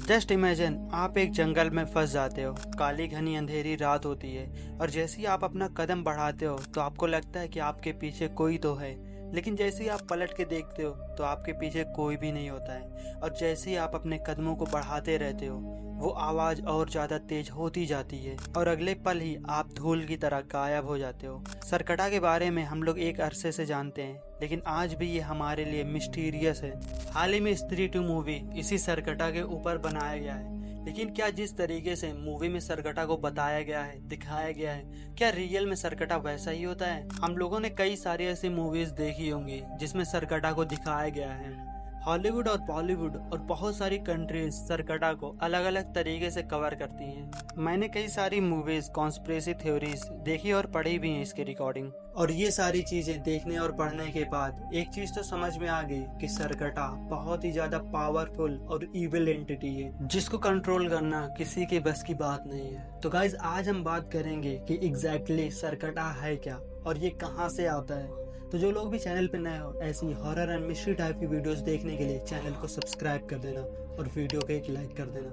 Just imagine आप एक जंगल में फंस जाते हो। काली घनी अंधेरी रात होती है और जैसे ही आप अपना कदम बढ़ाते हो तो आपको लगता है कि आपके पीछे कोई तो है, लेकिन जैसे ही आप पलट के देखते हो तो आपके पीछे कोई भी नहीं होता है। और जैसे ही आप अपने कदमों को बढ़ाते रहते हो वो आवाज और ज्यादा तेज होती जाती है और अगले पल ही आप धूल की तरह गायब हो जाते हो। सरकटा के बारे में हम लोग एक अरसे से जानते हैं, लेकिन आज भी ये हमारे लिए मिस्टीरियस है। हाल ही में स्त्री 2 मूवी इसी सरकटा के ऊपर बनाया गया है, लेकिन क्या जिस तरीके से मूवी में सरकटा को बताया गया है, दिखाया गया है, क्या रियल में सरकटा वैसा ही होता है? हम लोगों ने कई सारी ऐसी मूवीज देखी होंगी जिसमें सरकटा को दिखाया गया है। हॉलीवुड और बॉलीवुड और बहुत सारी कंट्रीज सरकटा को अलग अलग तरीके से कवर करती हैं। मैंने कई सारी मूवीज, कॉन्स्पिरेसी थ्योरीज देखी और पढ़ी भी हैं इसकी रिकॉर्डिंग। और ये सारी चीजें देखने और पढ़ने के बाद एक चीज तो समझ में आ गई कि सरकटा बहुत ही ज्यादा पावरफुल और इविल एंटिटी है जिसको कंट्रोल करना किसी के बस की बात नहीं है। तो गाइज आज हम बात करेंगे कि एग्जैक्टली सरकटा है क्या और ये कहाँ से आता है। तो जो लोग भी चैनल पे नए हो ऐसी हॉरर एंड मिस्ट्री टाइप की वीडियोस देखने के लिए चैनल को सब्सक्राइब कर देना और वीडियो को एक लाइक कर देना।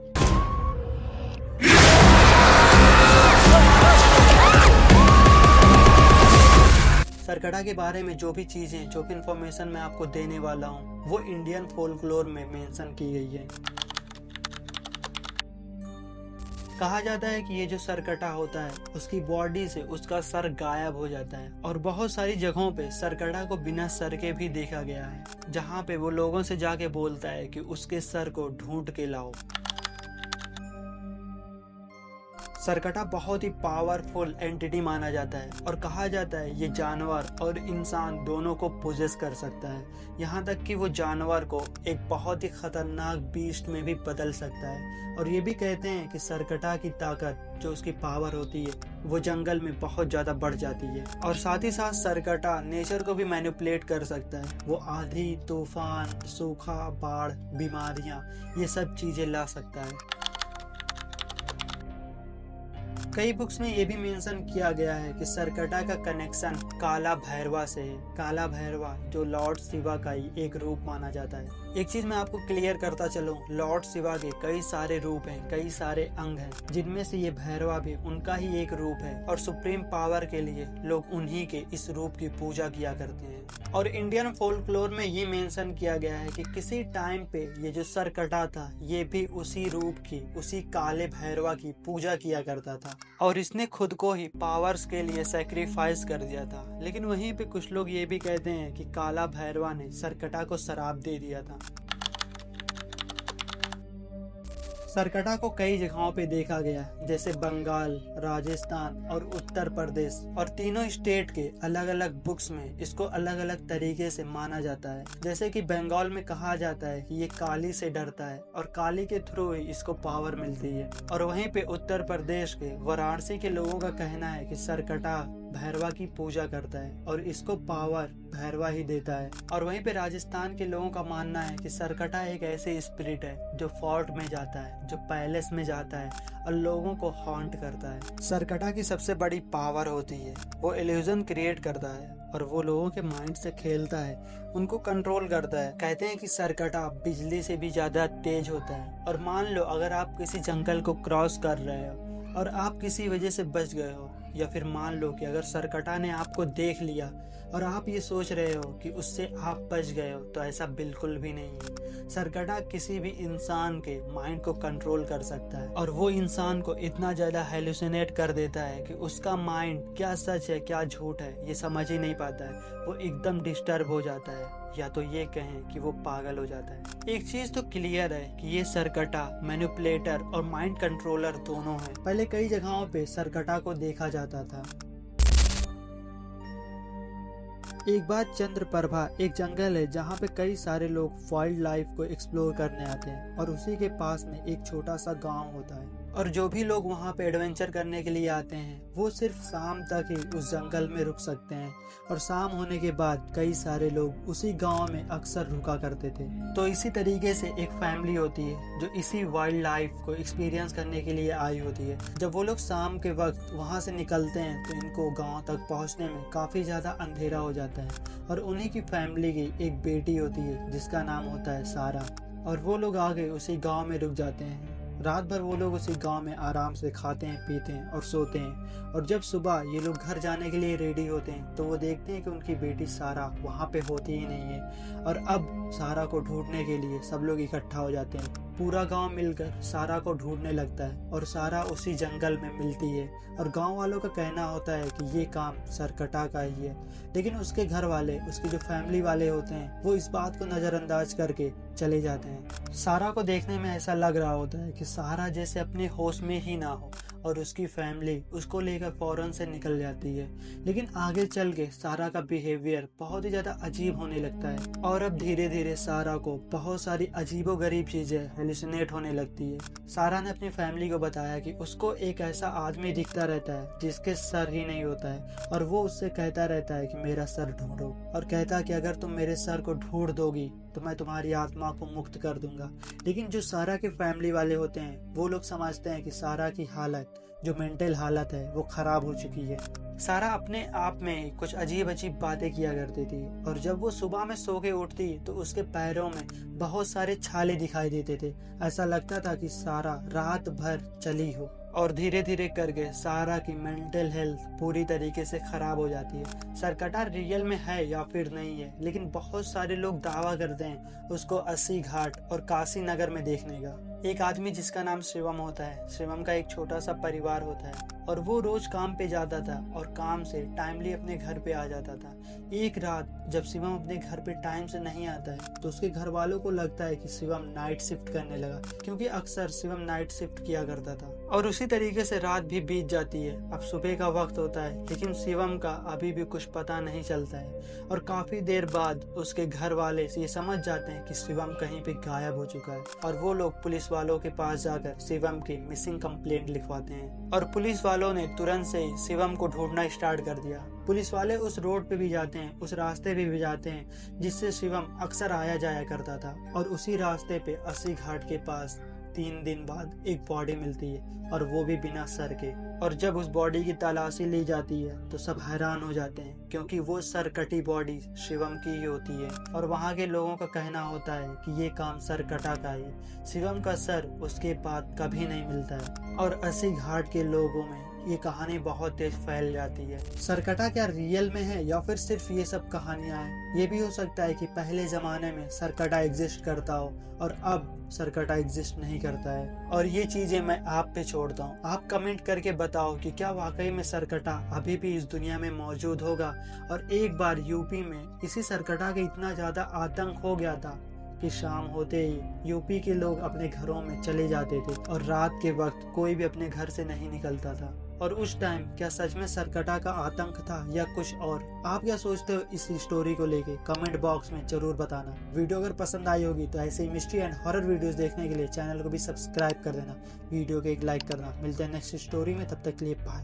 सरकटा के बारे में जो भी चीजें, जो भी इंफॉर्मेशन मैं आपको देने वाला हूँ वो इंडियन फोल्कलोर में मेंशन की गई है। कहा जाता है कि ये जो सरकटा होता है उसकी बॉडी से उसका सर गायब हो जाता है और बहुत सारी जगहों पे सरकटा को बिना सर के भी देखा गया है, जहाँ पे वो लोगों से जाके बोलता है कि उसके सर को ढूंढ के लाओ। सरकटा बहुत ही पावरफुल एंटिटी माना जाता है और कहा जाता है ये जानवर और इंसान दोनों को पोजेस कर सकता है, यहाँ तक कि वो जानवर को एक बहुत ही खतरनाक बीस्ट में भी बदल सकता है। और ये भी कहते हैं कि सरकटा की ताकत, जो उसकी पावर होती है, वो जंगल में बहुत ज्यादा बढ़ जाती है। और साथ ही साथ सरकटा नेचर को भी मैनिपुलेट कर सकता है। वो आंधी, तूफान, सूखा, बाढ़, बीमारियां, ये सब चीजें ला सकता है। कई बुक्स में ये भी मेंशन किया गया है कि सरकटा का कनेक्शन काला भैरवा से है। काला भैरवा जो लॉर्ड शिवा का ही एक रूप माना जाता है। एक चीज मैं आपको क्लियर करता चलूं, लॉर्ड शिवा के कई सारे रूप हैं, कई सारे अंग हैं, जिनमें से ये भैरवा भी उनका ही एक रूप है। और सुप्रीम पावर के लिए लोग उन्हीं के इस रूप की पूजा किया करते हैं। और इंडियन फोल्कलोर में ये मेंशन किया गया है कि किसी टाइम पे ये जो सरकटा था ये भी उसी रूप की, उसी काले भैरवा की पूजा किया करता था और इसने खुद को ही पावर्स के लिए सैक्रिफाइस कर दिया था। लेकिन वहीं पे कुछ लोग ये भी कहते हैं कि काला भैरवा ने सरकटा को श्राप दे दिया था। सरकटा को कई जगहों पे देखा गया, जैसे बंगाल, राजस्थान और उत्तर प्रदेश, और तीनों स्टेट के अलग अलग बुक्स में इसको अलग अलग तरीके से माना जाता है। जैसे कि बंगाल में कहा जाता है कि ये काली से डरता है और काली के थ्रू ही इसको पावर मिलती है। और वहीं पे उत्तर प्रदेश के वाराणसी के लोगों का कहना है कि सरकटा भैरवा की पूजा करता है और इसको पावर भैरवा ही देता है। और वहीं पे राजस्थान के लोगों का मानना है कि सरकटा एक ऐसे स्पिरिट है जो फोर्ट में जाता है, जो पैलेस में जाता है और लोगों को हॉन्ट करता है। सरकटा की सबसे बड़ी पावर होती है वो इल्यूजन क्रिएट करता है और वो लोगों के माइंड से खेलता है, उनको कंट्रोल करता है। कहते हैं कि सरकटा बिजली से भी ज्यादा तेज होता है। और मान लो अगर आप किसी जंगल को क्रॉस कर रहे हो और आप किसी वजह से बच गए हो, या फिर मान लो कि अगर सरकटा ने आपको देख लिया और आप ये सोच रहे हो कि उससे आप बच गए हो, तो ऐसा बिल्कुल भी नहीं है। सरकटा किसी भी इंसान के माइंड को कंट्रोल कर सकता है और वो इंसान को इतना ज्यादा हेलुसिनेट कर देता है कि उसका माइंड क्या सच है क्या झूठ है ये समझ ही नहीं पाता है। वो एकदम डिस्टर्ब हो जाता है, या तो ये कहें कि वो पागल हो जाता है। एक चीज तो क्लियर है कि ये सरकटा मैनिपुलेटर और माइंड कंट्रोलर दोनों है। पहले कई जगहों पे सरकटा को देखा जाता था। एक बार चंद्रप्रभा एक जंगल है जहाँ पे कई सारे लोग वाइल्ड लाइफ को एक्सप्लोर करने आते हैं और उसी के पास में एक छोटा सा गांव होता है। और जो भी लोग वहाँ पे एडवेंचर करने के लिए आते हैं वो सिर्फ शाम तक ही उस जंगल में रुक सकते हैं और शाम होने के बाद कई सारे लोग उसी गांव में अक्सर रुका करते थे। तो इसी तरीके से एक फैमिली होती है जो इसी वाइल्ड लाइफ को एक्सपीरियंस करने के लिए आई होती है। जब वो लोग शाम के वक्त वहाँ से निकलते हैं तो इनको गाँव तक पहुँचने में काफी ज्यादा अंधेरा हो जाता है और उन्हीं की फैमिली की एक बेटी होती है जिसका नाम होता है सारा। और वो लोग आगे उसी गांव में रुक जाते हैं। रात भर वो लोग उसी गांव में आराम से खाते हैं, पीते हैं और सोते हैं। और जब सुबह ये लोग घर जाने के लिए रेडी होते हैं तो वो देखते हैं कि उनकी बेटी सारा वहाँ पे होती ही नहीं है। और अब सारा को ढूंढने के लिए सब लोग इकट्ठा हो जाते हैं। पूरा गांव मिलकर सारा को ढूंढने लगता है और सारा उसी जंगल में मिलती है। और गांव वालों का कहना होता है कि ये काम सरकटा का ही है, लेकिन उसके घर वाले, उसकी जो फैमिली वाले होते हैं, वो इस बात को नजरअंदाज करके चले जाते हैं। सारा को देखने में ऐसा लग रहा होता है कि सारा जैसे अपने होश में ही ना हो और उसकी फैमिली उसको लेकर फौरन से निकल जाती है। लेकिन आगे चल के सारा का बिहेवियर बहुत ही ज्यादा अजीब होने लगता है और अब धीरे धीरे सारा को बहुत सारी अजीबोगरीब चीजें हेलुसिनेट होने लगती है। सारा ने अपनी फैमिली को बताया कि उसको एक ऐसा आदमी दिखता रहता है जिसके सर ही नहीं होता है और वो उससे कहता रहता है कि मेरा सर ढूंढो, और कहता कि अगर तुम मेरे सर को ढूंढ दोगी तो मैं तुम्हारी आत्मा को मुक्त कर दूंगा। लेकिन जो सारा के फैमिली वाले होते हैं वो लोग समझते हैं कि सारा की हालत, जो मेंटल हालत है, वो खराब हो चुकी है। सारा अपने आप में कुछ अजीब अजीब बातें किया करती थी और जब वो सुबह में सो के उठती तो उसके पैरों में बहुत सारे छाले दिखाई देते थे। ऐसा लगता था कि सारा रात भर चली हो। और धीरे धीरे करके सारा की मेंटल हेल्थ पूरी तरीके से खराब हो जाती है। सरकटा रियल में है या फिर नहीं है, लेकिन बहुत सारे लोग दावा करते हैं उसको अस्सी घाट और काशी नगर में देखने का। एक आदमी जिसका नाम शिवम होता है, शिवम का एक छोटा सा परिवार होता है और वो रोज काम पे जाता था और काम से टाइमली अपने घर पे आ जाता था। एक रात जब शिवम अपने घर पे टाइम से नहीं आता है तो उसके घर वालों को लगता है कि शिवम नाइट शिफ्ट करने लगा, क्योंकि अक्सर शिवम नाइट शिफ्ट किया करता था। और उसी तरीके से रात भी बीत जाती है। अब सुबह का वक्त होता है लेकिन शिवम का अभी भी कुछ पता नहीं चलता है और काफी देर बाद उसके घर वाले ये समझ जाते हैं कि शिवम कहीं पे गायब हो चुका है और वो लोग पुलिस वालों के पास जाकर शिवम की मिसिंग कंप्लेंट लिखवाते हैं। और पुलिस वालों ने तुरंत से ही शिवम को ढूंढना स्टार्ट कर दिया। पुलिस वाले उस रोड पे भी जाते हैं, उस रास्ते पे भी जाते हैं जिससे शिवम अक्सर आया जाया करता था। और उसी रास्ते पे अस्सी घाट के पास 3 दिन बाद एक बॉडी मिलती है और वो भी बिना सर के। और जब उस बॉडी की तलाशी ली जाती है तो सब हैरान हो जाते हैं, क्योंकि वो सर कटी बॉडी शिवम की ही होती है। और वहाँ के लोगों का कहना होता है कि ये काम सरकटा का ही, शिवम का सर उसके बाद कभी नहीं मिलता है। और अस्सी घाट के लोगों में ये कहानी बहुत तेज फैल जाती है। सरकटा क्या रियल में है या फिर सिर्फ ये सब कहानियां हैं? ये भी हो सकता है कि पहले जमाने में सरकटा एग्जिस्ट करता हो और अब सरकटा एग्जिस्ट नहीं करता है। और ये चीजें मैं आप पे छोड़ता हूँ। आप कमेंट करके बताओ कि क्या वाकई में सरकटा अभी भी इस दुनिया में मौजूद होगा। और एक बार यूपी में इसी सरकटा के इतना ज्यादा आतंक हो गया था कि शाम होते ही यूपी के लोग अपने घरों में चले जाते थे और रात के वक्त कोई भी अपने घर से नहीं निकलता था। और उस टाइम क्या सच में सरकटा का आतंक था या कुछ और? आप क्या सोचते हो इस स्टोरी को लेके? कमेंट बॉक्स में जरूर बताना। वीडियो अगर पसंद आई होगी तो ऐसे ही मिस्ट्री एंड हॉरर वीडियोस देखने के लिए चैनल को भी सब्सक्राइब कर देना, वीडियो को एक लाइक करना। मिलते हैं नेक्स्ट स्टोरी में, तब तक के लिए बाय।